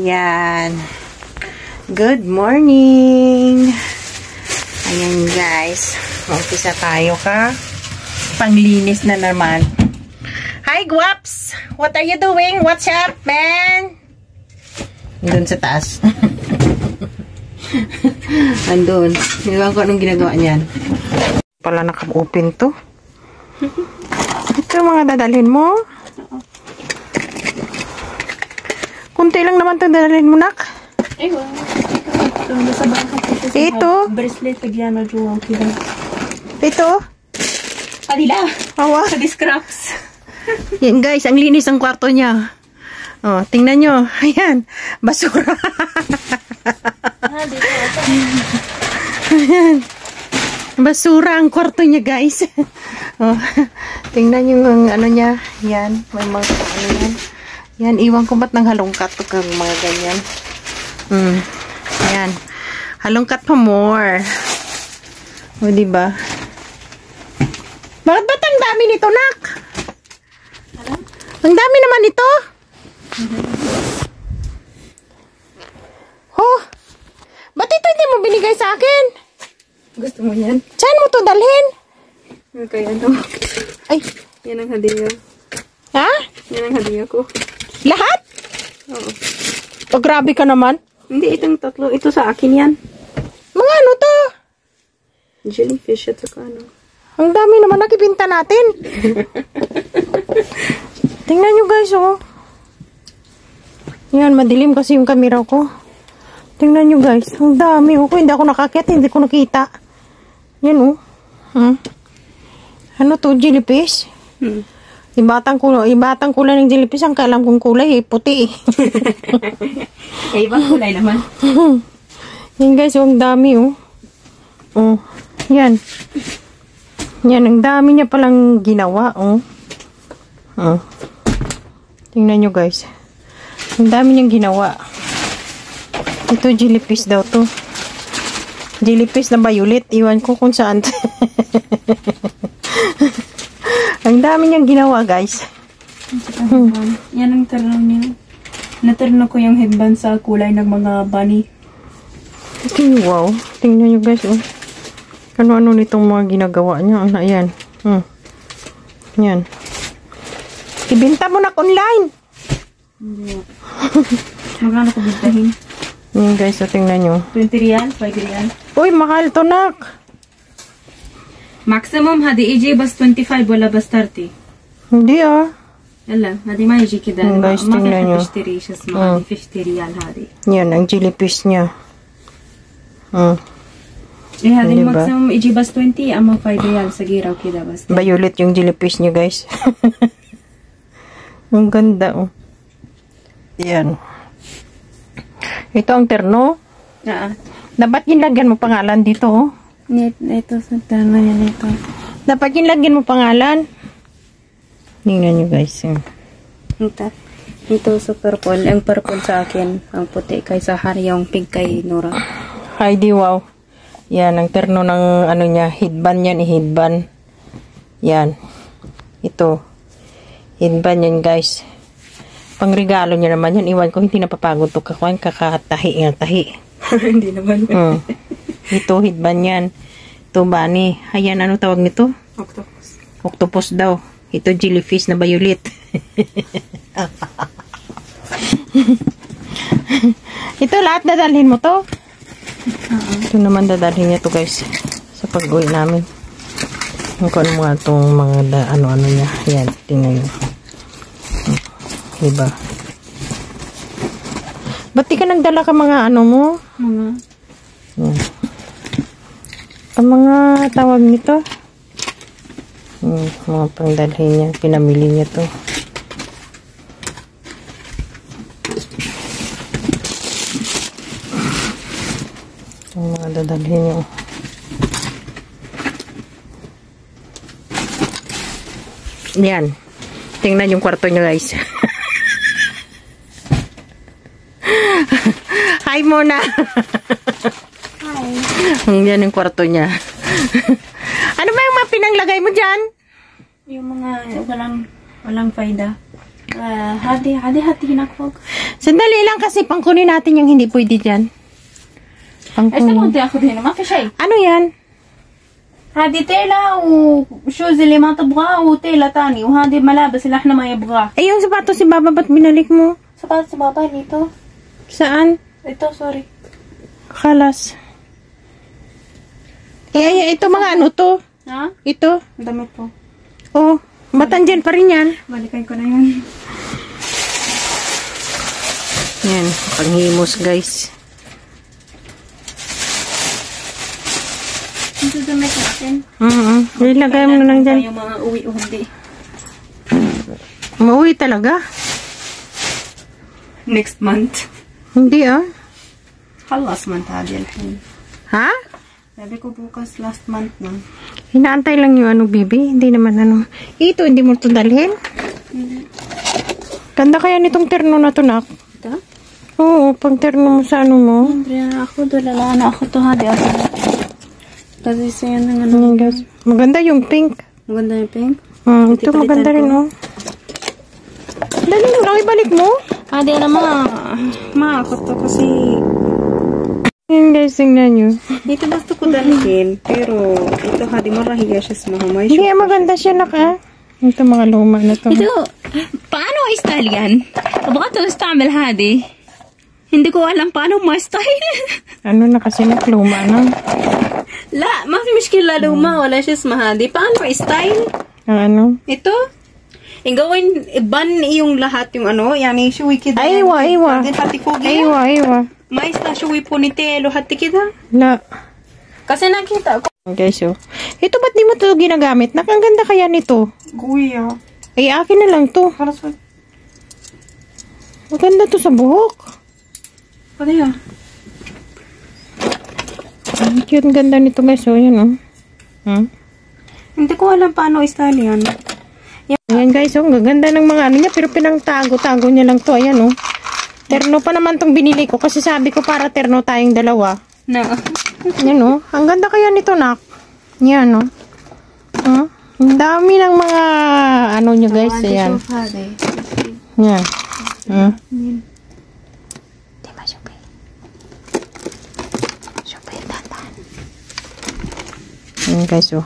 Yan. Good morning. Ayan guys. Umpisa tayo ka. Panglinis na naman. Hi Guaps! What are you doing? What's up, man? Doon sa taas. Andun. Hindi ko anong ginagawa niyan. Pala naka-open to. Ito mga dadalhin mo. Kunti lang naman ito dadalhin mo, nak. Ewan. Ito. Bracelet tagyano juwang kita. Ito. Adila. Awa. Sa scraps. Yan guys, ang linis ang kwarto niya. Oh, tingnan nyo. Ayan. Basura. Ayan. Basura ang kwarto niya guys. Oh, tingnan nyo ang ano niya. Yan. May mga ano yan. Yan. Iwan ko ba't ng halongkat ito kang mga ganyan. Ayan. Halongkat pa more. O, diba? Bakit ba't ang dami nito, nak? Ang dami naman ito. Oh, ba't ito hindi mo binigay sa akin? Gusto mo yan? Saan mo to dalhin? Kaya ano? Ay. Yan ang hadiah. Ha? Yan ang hadiah ko. Lahat? Oo. Oh, grabe ka naman. Hindi, itong tatlo. Ito sa akin yan. Mga ano to? Jellyfish at saka ano. Ang dami naman nakibinta natin. Tingnan nyo guys, oh. Yan, madilim kasi yung camera ko. Tingnan nyo guys. Ang dami, oh. Kung hindi ako nakakita, hindi ko nakita. Yan, oh. Ano to, jellyfish? Ibatang kulay ng jellyfish. Ang kaalam kong kulay, puti. Ibang kulay naman. Yan guys, oh, ang dami, oh. Oh, yan. Yan, ang dami niya palang ginawa, oh. Oh. Tingnan nyo guys. Ang dami niyang ginawa. Ito, jellyfish daw to. Jellyfish na violet. Iwan ko kung saan. Ang dami niyang ginawa, guys. Yan ang terno niya. Naterno ko yung headband sa kulay ng mga bunny. Okay, wow. Tingnan nyo guys, oh. Ano-ano nitong mga ginagawa niya. Ano, ayan. Yan. Ibenta mo na online. Hindi. Magkano ko bintahin? Yan guys, so tingnan nyo. 20 real? 5 real? Uy, mahal to, nak. Maximum hadi iji bas 25 wala bas 30. Hindi ah. Yalla, hadi ma iji kida. Guys, tingnan nyo. 50 riyas ma 50 real hadi. Yan, ang jellyfish niya. Eh, hadi diba? maximum iji bas 20 ama 5 real sa giraw kida bas. Violet yung jellyfish niya, guys. Ang ganda, oh. Yan. Ito ang terno. Dapat ginlagyan mo pangalan dito, oh. Ito sa terno yan ito. Dapat ginlagyan mo pangalan. Tingnan nyo, guys. Ito sa purple. Ang purple sa akin. Ang puti kay Sahar. Yung pink kay Nora. Heidi, wow. Yan, ang terno ng ano niya. Headband yan, headband. Yan. Ito. Headband yan, guys. Pangregalo niya naman yan. Iwan ko, hindi napapagod to kakuan. Kakatahi nga, tahi. Hindi naman. Ito, headband yan. Ito, bunny. Ayan, ano tawag nito? Octopus. Octopus daw. Ito, jellyfish na violet. Ito, lahat dadalhin mo to? Ito naman dadalhin niya to, guys. Sa pag-uwi namin. Kung ano mga itong mga ano-ano niya. Yan, tingnan nyo. Diba? Ba't di ka nagdala ka mga ano mo? Yan. Ang mga tawag nito. Mga pangdalhin niya. Pinamili niya to. Ang mga dadalhin niya. Yan. Tingnan yung kwarto niya, guys. Hi muna. Hi. Yan yung kwarto niya. Ano ba yung mga pinanglagay mo dyan? Yung mga walang faida. Hatiin ako. Sandali lang kasi pangkunin natin yung hindi pwede dyan. Pangkunin. ako din naman kasi. Ano yan? هذه تيلا وشوز اللي ما تبغاه وتيلا تاني وهذه ملابس اللي احنا ما يبغاه. Eh, yung sapatos si Baba, ba't binalik mo? sapatos si Baba dito. Saan? Ito, sorry. Kalas. Ito mga ano to? Ha? Ito? Ang damit po. Oh, matandyan pa rin yan. Balikan ko na yun. Yan, panghimos guys. Ito damit natin. Ilagay mo na lang dyan. Yung mga uwi o hindi. Mauwi talaga? Next month. Hindi ah. خلص month هذه الحين. Ha? Sabi ko bukas last month na. Hinaantay lang yung ano, baby. Hindi naman ano. Ito, hindi mo ito dalhin? Ganda kaya nitong terno na to, nak? Ito? Oo, pang terno mo sa ano mo. Andrea, ako dala na ako to hadi ako. Kasi siya ng ano. Guys, maganda yung pink. Maganda yung pink. Ito maganda rin, oh. Dali mo lang, ibalik mo. Hadi na ako to kasi Yan guys, tingnan nyo. dito gusto ko dalhin. Pero ito hadi marahiya siya sa mga may Hindi, maganda siya, nak, ah. Ito mga luma na to. paano style yan? أبغى استعمل هذه. hindi ko alam paano ma-style. Ano na kasi nak, luma na. لا ما في مشكلة لو ما ولا شو اسمها هذه. paano style? Ang ano? ito yung gawin ban yung lahat yung ano yani شوي كده. Aywa. بعدين hati ko gaya. Aywa. ما يستاهل شوي ponytail o hati كده. La. kasi nakita ko. Guys, oh. Ito ba't di mo ito ginagamit? Nak, ang ganda kaya nito. Kuya. Ay, akin na lang to. Halos wag. Maganda to sa buhok. Ano yan? Ang cute, ang ganda nito guys. Oh, yan oh. Hindi ko alam paano style yan. Ayan guys, oh. Ang ganda ng mga ano niya. Pero pinangtago-tago niya lang to. Ayan oh. Terno pa naman tong binili ko. Kasi sabi ko para terno tayong dalawa. No. Yan oh. Ang ganda kaya nito, nak. Yan oh. Ang dami ng mga ano nyo guys. Ayan. Yan. Diba, Shopee? Shopee, tatan. Yan guys oh.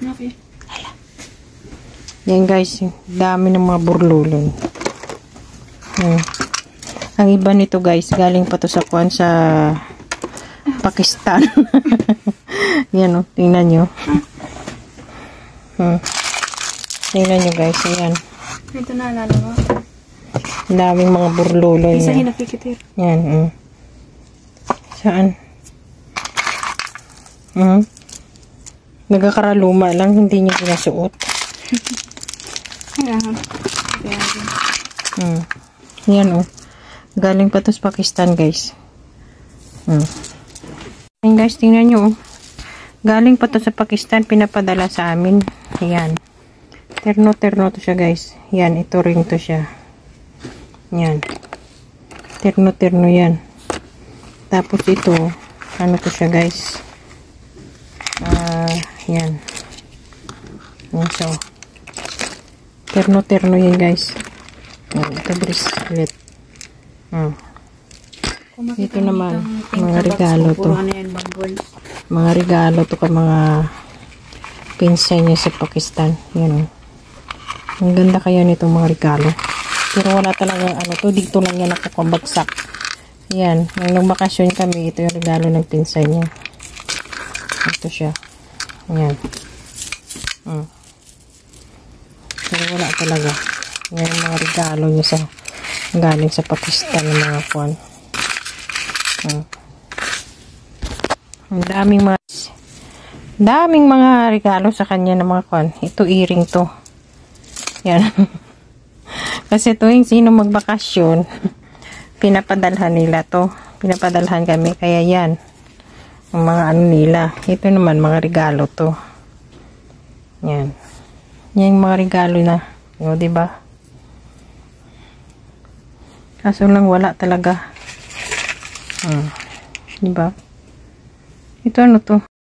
Okay. Yan guys, dami ng mga burlulon. Ang iba nito guys, galing pa to sa kuwan sa Pakistan. Yan o, tingnan nyo. Tingnan nyo guys, yan. Ito na alala mo. Daming mga burlulon. Isa hinapikitir. Yan. Saan? Nagkakaraluma lang, hindi niya pinasuot. Yan oh. Galing pa to sa Pakistan guys. Yan guys, tingnan nyo oh. Galing pa to sa Pakistan, pinapadala sa amin. Yan. Terno to siya guys. Yan, ito ring to siya. Yan. Terno yan. Tapos ito, ano to siya guys. Yan. Yan so. Terno yan guys. Ito bracelet. Ito naman, mga regalo to. Mga regalo to ka mga pinsan niya sa Pakistan. Yan o. Ang ganda kaya nitong mga regalo. Pero wala talaga ano to. Dito lang yan nakakabagsak. Yan. Nung bakasyon kami, ito yung regalo ng pinsan niya. Ito siya. Yan. Pero wala talaga. Yan yung mga regalo niya sa galing sa Pakistan ng mga kwan. Ang daming mga regalo sa kanya ng mga kwan. Ito earring to. Yan. Kasi tuwing sino magbakasyon, pinapadalhan nila to. Pinapadalhan kami. Kaya yan. Ang mga ano nila. Ito naman mga regalo to. Yan. Yan yung mga regalo na. O, diba? Kaso lang wala talaga. Diba? Ito ano to?